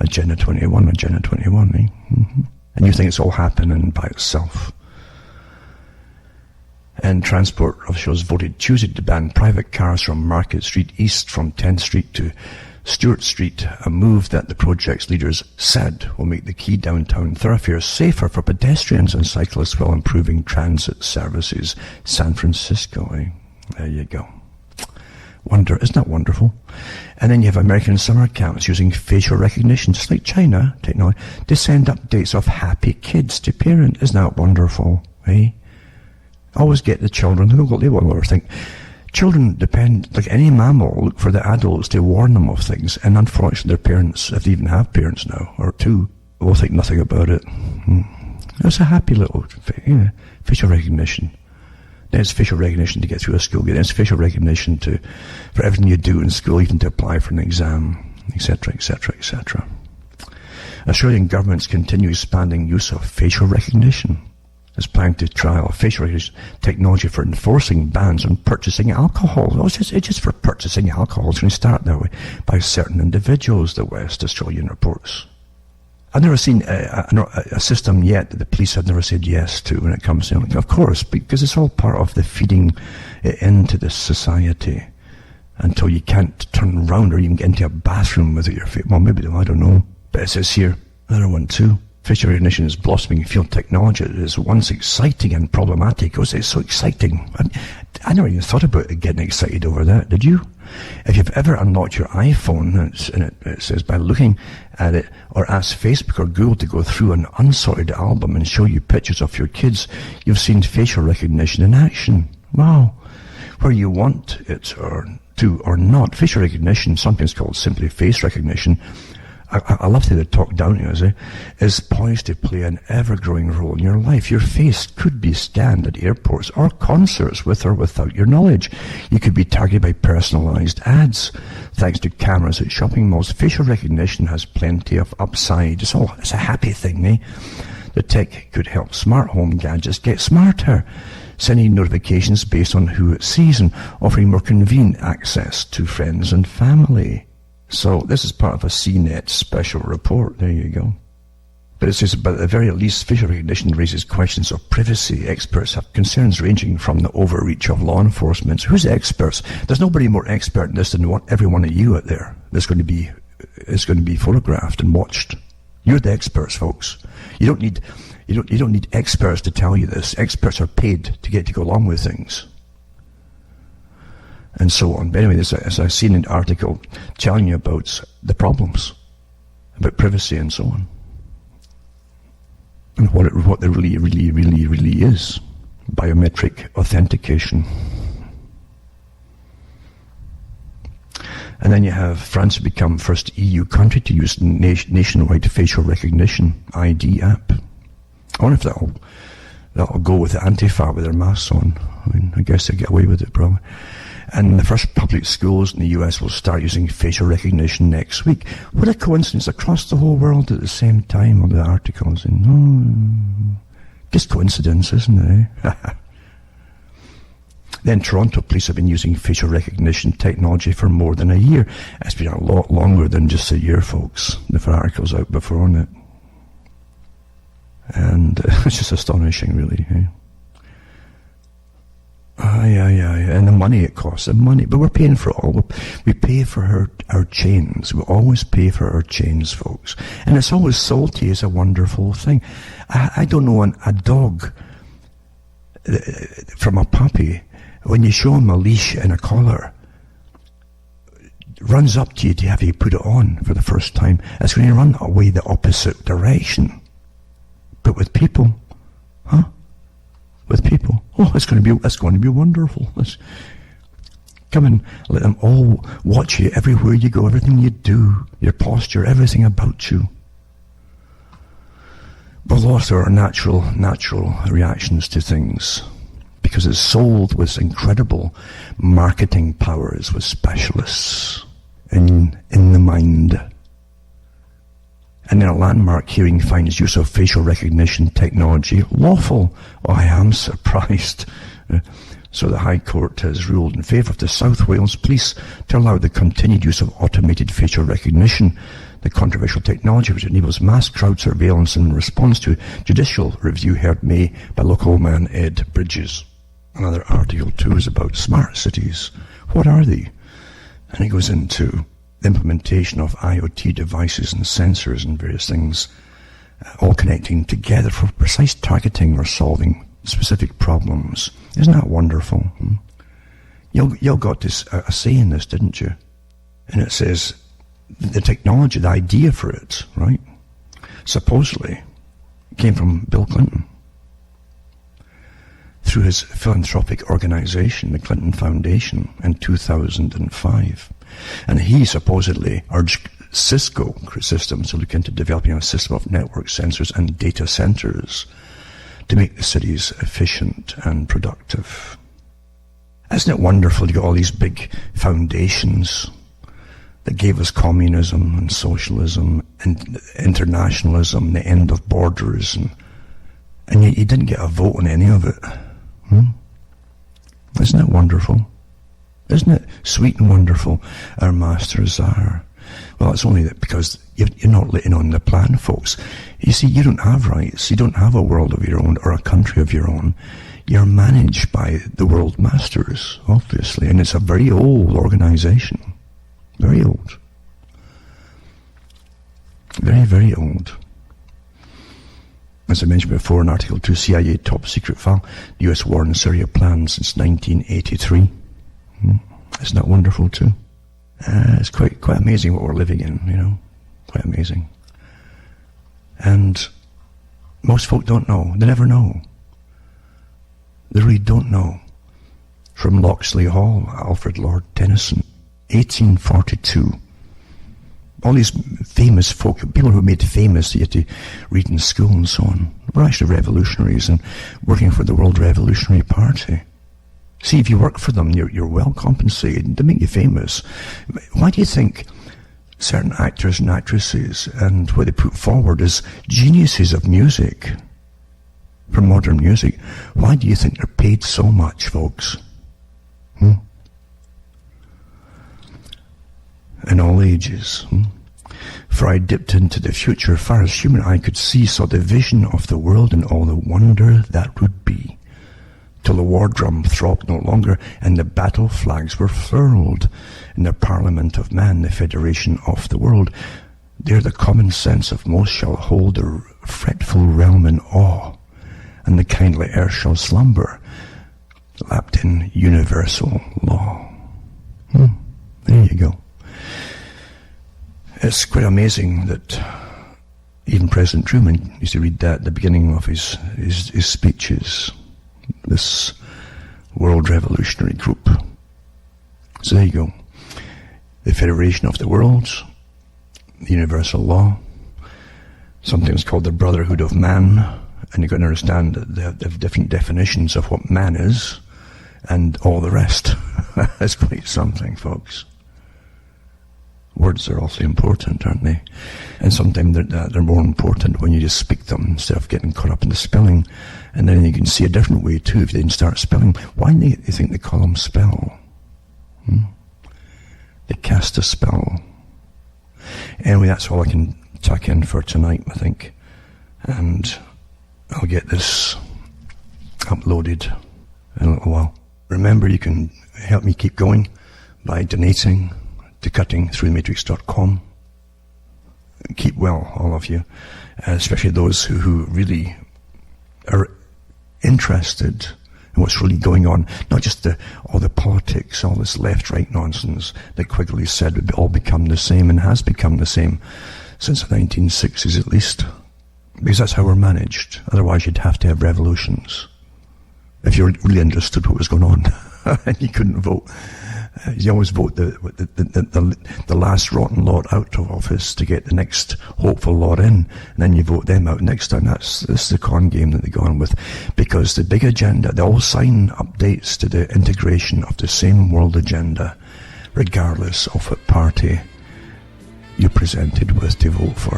S1: Agenda 21, eh? And you think it's all happening by itself. And transport officials voted Tuesday to ban private cars from Market Street East from 10th Street to Stewart Street, a move that the project's leaders said will make the key downtown thoroughfares safer for pedestrians and cyclists while improving transit services. San Francisco, eh? There you go. Isn't that wonderful? And then you have American summer camps using facial recognition, just like China technology, to send updates of happy kids to parents. Isn't that wonderful, eh? Always get the children. They won't overthink. Children depend, like any mammal, look for the adults to warn them of things. And unfortunately, their parents, if they even have parents now, or two, will think nothing about it. It's a happy little facial recognition. Then it's facial recognition to get through a school gate. Then it's facial recognition for everything you do in school, even to apply for an exam, etc., etc., etc. Australian governments continue expanding use of facial recognition. Is planning to trial facial recognition technology for enforcing bans on purchasing alcohol. It's just for purchasing alcohol. It's going to start that way by certain individuals, the West Australian reports. I've never seen a system yet that the police have never said yes to when it comes to it. Of course, because it's all part of the feeding it into this society until you can't turn around or even get into a bathroom without your face. Well, maybe, I don't know. But it says here, another one too. Facial recognition is blossoming field technology. It is once exciting and problematic. It's so exciting. I never even thought about getting excited over that, did you? If you've ever unlocked your iPhone, and it says by looking at it, or asked Facebook or Google to go through an unsorted album and show you pictures of your kids, you've seen facial recognition in action. Wow. Where you want it or not. Facial recognition, sometimes called simply face recognition, I love how they talk down to us, is poised to play an ever-growing role in your life. Your face could be scanned at airports or concerts with or without your knowledge. You could be targeted by personalized ads. Thanks to cameras at shopping malls, facial recognition has plenty of upside. It's a happy thing, eh? The tech could help smart home gadgets get smarter, sending notifications based on who it sees and offering more convenient access to friends and family. So this is part of a CNET special report. There you go. But it says, but at the very least, facial recognition raises questions of privacy. Experts have concerns ranging from the overreach of law enforcement. So who's the experts? There's nobody more expert in this than every one of you out there that's going to be photographed and watched. You're the experts, folks. You don't need experts to tell you this. Experts are paid to get to go along with things. And so on. But anyway, as I've seen an article telling you about the problems, about privacy and so on. And what there really is. Biometric authentication. And then you have France become first EU country to use nationwide facial recognition ID app. I wonder if that'll go with the Antifa with their masks on. I mean, I guess they'll get away with it probably. And the first public schools in the US will start using facial recognition next week. What a coincidence, across the whole world at the same time on the articles. Just coincidence, isn't it? Then Toronto police have been using facial recognition technology for more than a year. It's been a lot longer than just a year, folks. The article's out before on it. And it's just astonishing, really. Eh? And the money it costs, but we're paying for it all. We pay for our chains. We always pay for our chains, folks. And it's always sold to you as a wonderful thing. I don't know a dog from a puppy, when you show him a leash and a collar, runs up to you to have you put it on for the first time. It's going to run away the opposite direction. But with people, with people, it's going to be wonderful. Come and let them all watch you everywhere you go, everything you do, your posture, everything about you. We've lost our natural reactions to things because it's sold with incredible marketing powers with specialists in the mind. And then a landmark hearing finds use of facial recognition technology lawful. I am surprised. So the High Court has ruled in favour of the South Wales Police to allow the continued use of automated facial recognition the controversial technology which enables mass crowd surveillance in response to judicial review heard May by local man Ed Bridges. Another article too is about smart cities. What are they? And it goes into the implementation of IoT devices and sensors and various things, all connecting together for precise targeting or solving specific problems. Isn't that wonderful? You got a say in this, didn't you? And it says the technology, the idea for it, right, supposedly came from Bill Clinton through his philanthropic organization, the Clinton Foundation, in 2005. And he supposedly urged Cisco Systems to look into developing a system of network sensors and data centers to make the cities efficient and productive. Isn't it wonderful to get all these big foundations that gave us communism and socialism and internationalism, the end of borders, and yet you didn't get a vote on any of it. Isn't it wonderful? Isn't it sweet and wonderful, our masters are? Well, it's only that because you're not letting on the plan, folks. You see, you don't have rights. You don't have a world of your own or a country of your own. You're managed by the world masters, obviously, and it's a very old organization. Very old. Very, very old. As I mentioned before in Article 2, CIA top secret file, the US war in Syria planned since 1983. Isn't that wonderful too? It's quite amazing what we're living in, you know. Quite amazing. And most folk don't know. They never know. They really don't know. From Locksley Hall, Alfred Lord Tennyson, 1842. All these famous folk, people who were made famous, you had to read in school and so on, were actually revolutionaries and working for the World Revolutionary Party. See, if you work for them, you're well compensated. They make you famous. Why do you think certain actors and actresses and what they put forward as geniuses of music, for modern music, why do you think they're paid so much, folks? In all ages. For I dipped into the future far as human eye could see, saw the vision of the world and all the wonder that would be, till the war drum throbbed no longer and the battle flags were furled in the parliament of man, the federation of the world. There the common sense of most shall hold their fretful realm in awe, and the kindly earth shall slumber, lapped in universal law. There you go. It's quite amazing that even President Truman used to read that at the beginning of his speeches, this World Revolutionary Group. So there you go. The Federation of the Worlds, the Universal Law, sometimes called the Brotherhood of Man, and you've got to understand that they have different definitions of what man is, and all the rest. That's quite something, folks. Words are awfully important, aren't they? And sometimes they're more important when you just speak them instead of getting caught up in the spelling. And then you can see a different way too if they didn't start spelling. Why do you think they call them spell? They cast a spell. Anyway, that's all I can tuck in for tonight, I think. And I'll get this uploaded in a little while. Remember, you can help me keep going by donating to cuttingthroughthematrix.com. Keep well, all of you, especially those who really are interested in what's really going on, not just all the politics, all this left-right nonsense that Quigley said would all become the same and has become the same since the 1960s at least, because that's how we're managed. Otherwise you'd have to have revolutions if you really understood what was going on and you couldn't vote. You always vote the last rotten lot out of office to get the next hopeful lot in, and then you vote them out next time. That's the con game that they go on with, because the big agenda, they all sign updates to the integration of the same world agenda, regardless of what party you're presented with to vote for.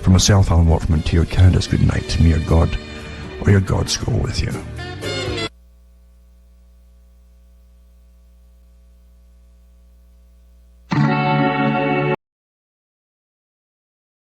S1: For myself, Alan Watt from Ontario, Canada's good night to me, or God, or your gods go with you.